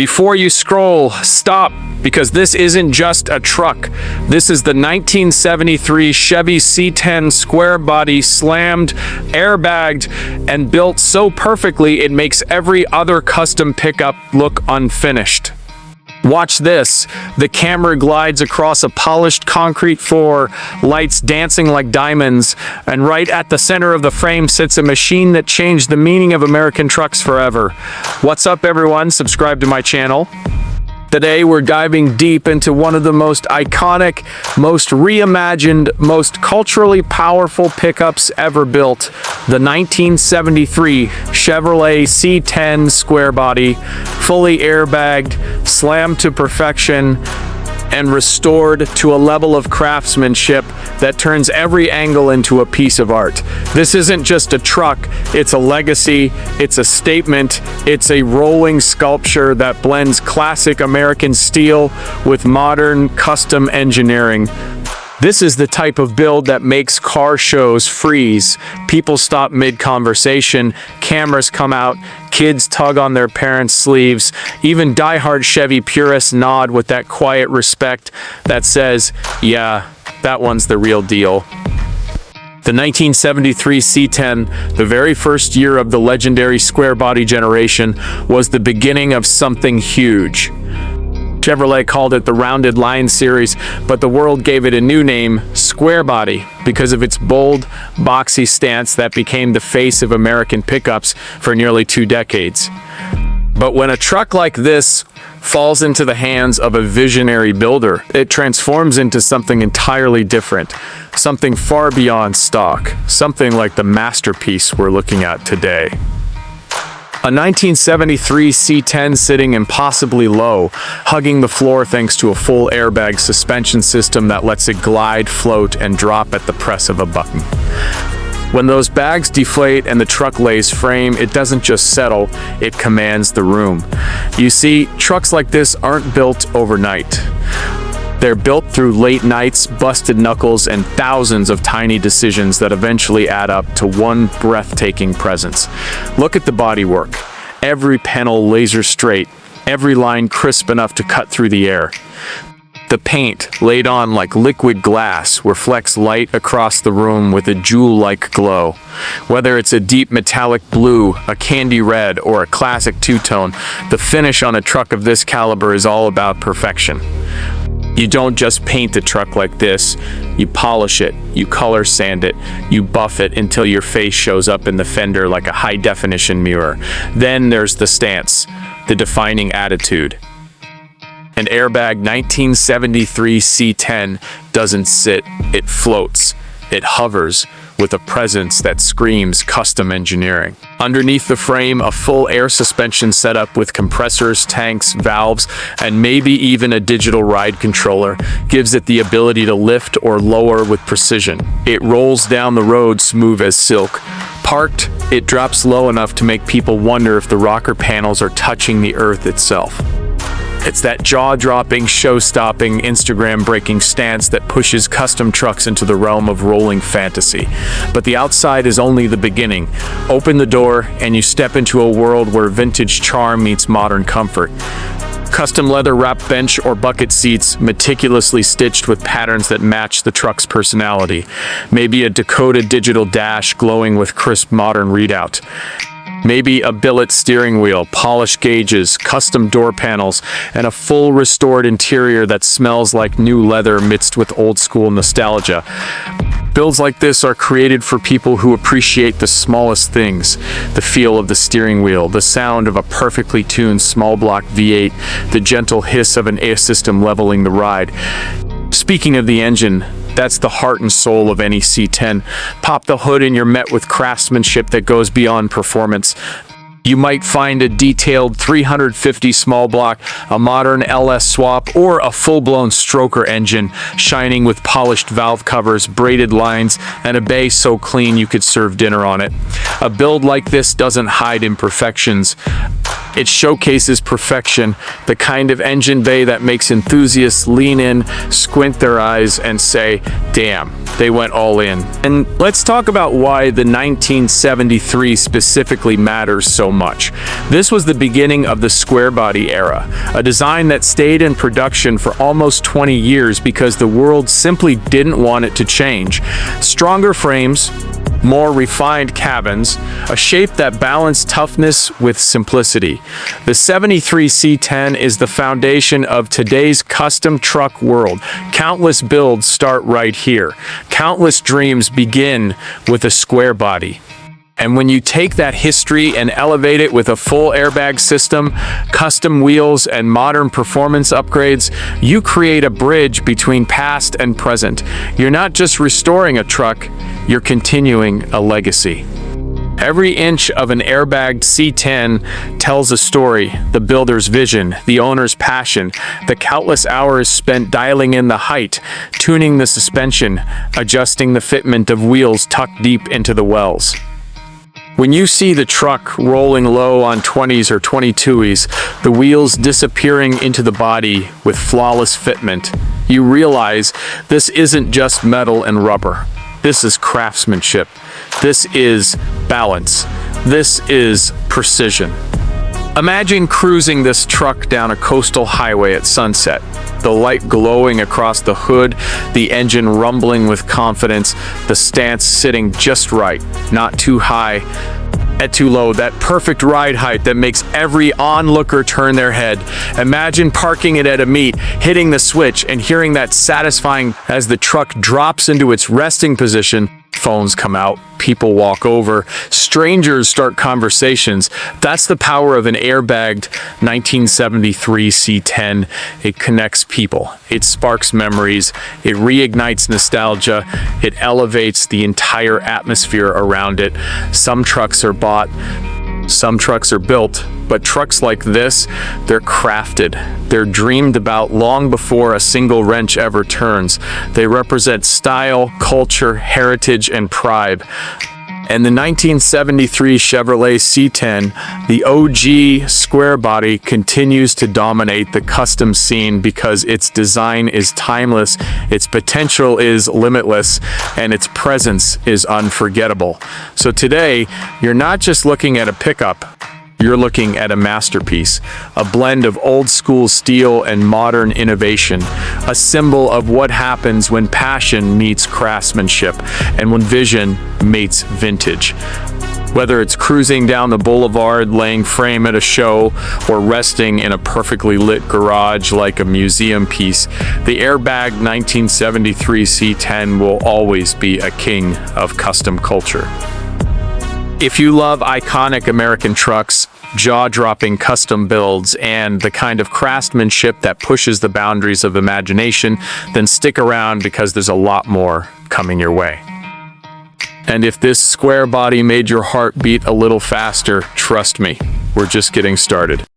Before you scroll, stop, because this isn't just a truck. This is the 1973 Chevy C10 Squarebody, slammed, airbagged, and built so perfectly it makes every other custom pickup look unfinished. Watch this. The camera glides across a polished concrete floor, lights dancing like diamonds, and right at the center of the frame sits a machine that changed the meaning of American trucks forever. What's up, everyone? Subscribe to my channel. Today, we're diving deep into one of the most iconic, most reimagined, most culturally powerful pickups ever built, the 1973 Chevrolet C10 Squarebody, fully airbagged, slammed to perfection, and restored to a level of craftsmanship that turns every angle into a piece of art. This isn't just a truck, it's a legacy, it's a statement, it's a rolling sculpture that blends classic American steel with modern custom engineering. This is the type of build that makes car shows freeze. People stop mid-conversation, cameras come out, kids tug on their parents' sleeves, even die-hard Chevy purists nod with that quiet respect that says, yeah, that one's the real deal. The 1973 C10, the very first year of the legendary square-body generation, was the beginning of something huge. Chevrolet called it the Rounded Line series, but the world gave it a new name, Squarebody, because of its bold, boxy stance that became the face of American pickups for nearly 2 decades. But when a truck like this falls into the hands of a visionary builder, it transforms into something entirely different, something far beyond stock, something like the masterpiece we're looking at today. A 1973 C10 sitting impossibly low, hugging the floor thanks to a full airbag suspension system that lets it glide, float, and drop at the press of a button. When those bags deflate and the truck lays frame, it doesn't just settle, it commands the room. You see, trucks like this aren't built overnight. They're built through late nights, busted knuckles, and thousands of tiny decisions that eventually add up to one breathtaking presence. Look at the bodywork. Every panel laser straight, every line crisp enough to cut through the air. The paint, laid on like liquid glass, reflects light across the room with a jewel-like glow. Whether it's a deep metallic blue, a candy red, or a classic two-tone, the finish on a truck of this caliber is all about perfection. You don't just paint a truck like this, you polish it, you color sand it, you buff it until your face shows up in the fender like a high-definition mirror. Then there's the stance, the defining attitude. An airbag 1973 C10 doesn't sit, it floats, it hovers, with a presence that screams custom engineering. Underneath the frame, a full air suspension setup with compressors, tanks, valves, and maybe even a digital ride controller gives it the ability to lift or lower with precision. It rolls down the road smooth as silk. Parked, it drops low enough to make people wonder if the rocker panels are touching the earth itself. It's that jaw-dropping, show-stopping, Instagram-breaking stance that pushes custom trucks into the realm of rolling fantasy. But the outside is only the beginning. Open the door, and you step into a world where vintage charm meets modern comfort. Custom leather-wrapped bench or bucket seats, meticulously stitched with patterns that match the truck's personality. Maybe a Dakota digital dash glowing with crisp modern readout. Maybe a billet steering wheel, polished gauges, custom door panels, and a full restored interior that smells like new leather mixed with old-school nostalgia. Builds like this are created for people who appreciate the smallest things, the feel of the steering wheel, the sound of a perfectly tuned small block V8, the gentle hiss of an air system leveling the ride. Speaking of the engine, that's the heart and soul of any C10. Pop the hood and you're met with craftsmanship that goes beyond performance. You might find a detailed 350 small block, a modern LS swap, or a full-blown stroker engine, shining with polished valve covers, braided lines, and a base so clean you could serve dinner on it. A build like this doesn't hide imperfections. It showcases perfection, the kind of engine bay that makes enthusiasts lean in, squint their eyes, and say, damn, they went all in. And let's talk about why the 1973 specifically matters so much. This was the beginning of the Squarebody era, a design that stayed in production for almost 20 years because the world simply didn't want it to change. Stronger frames, more refined cabins, a shape that balanced toughness with simplicity. The 73 C10 is the foundation of today's custom truck world. Countless builds start right here. Countless dreams begin with a square body. And when you take that history and elevate it with a full airbag system, custom wheels, and modern performance upgrades, you create a bridge between past and present. You're not just restoring a truck, you're continuing a legacy. Every inch of an airbagged C10 tells a story, the builder's vision, the owner's passion, the countless hours spent dialing in the height, tuning the suspension, adjusting the fitment of wheels tucked deep into the wells. When you see the truck rolling low on 20s or 22s, the wheels disappearing into the body with flawless fitment, you realize this isn't just metal and rubber. This is craftsmanship. This is balance. This is precision. Imagine cruising this truck down a coastal highway at sunset. The light glowing across the hood, the engine rumbling with confidence, the stance sitting just right, not too high, yet too low, that perfect ride height that makes every onlooker turn their head. Imagine parking it at a meet, hitting the switch, and hearing that satisfying as the truck drops into its resting position. Phones come out, people walk over, strangers start conversations. That's the power of an airbagged 1973 C10. It connects people, it sparks memories, it reignites nostalgia, it elevates the entire atmosphere around it. Some trucks are bought, some trucks are built, but trucks like this, they're crafted. They're dreamed about long before a single wrench ever turns. They represent style, culture, heritage, and pride. And the 1973 Chevrolet C10, the OG square body, continues to dominate the custom scene because its design is timeless, its potential is limitless, and its presence is unforgettable. So today, you're not just looking at a pickup, you're looking at a masterpiece, a blend of old-school steel and modern innovation, a symbol of what happens when passion meets craftsmanship and when vision meets vintage. Whether it's cruising down the boulevard, laying frame at a show, or resting in a perfectly lit garage like a museum piece, the Airbagged 1973 C10 will always be a king of custom culture. If you love iconic American trucks, jaw-dropping custom builds, and the kind of craftsmanship that pushes the boundaries of imagination, then stick around because there's a lot more coming your way. And if this square body made your heart beat a little faster, trust me, we're just getting started.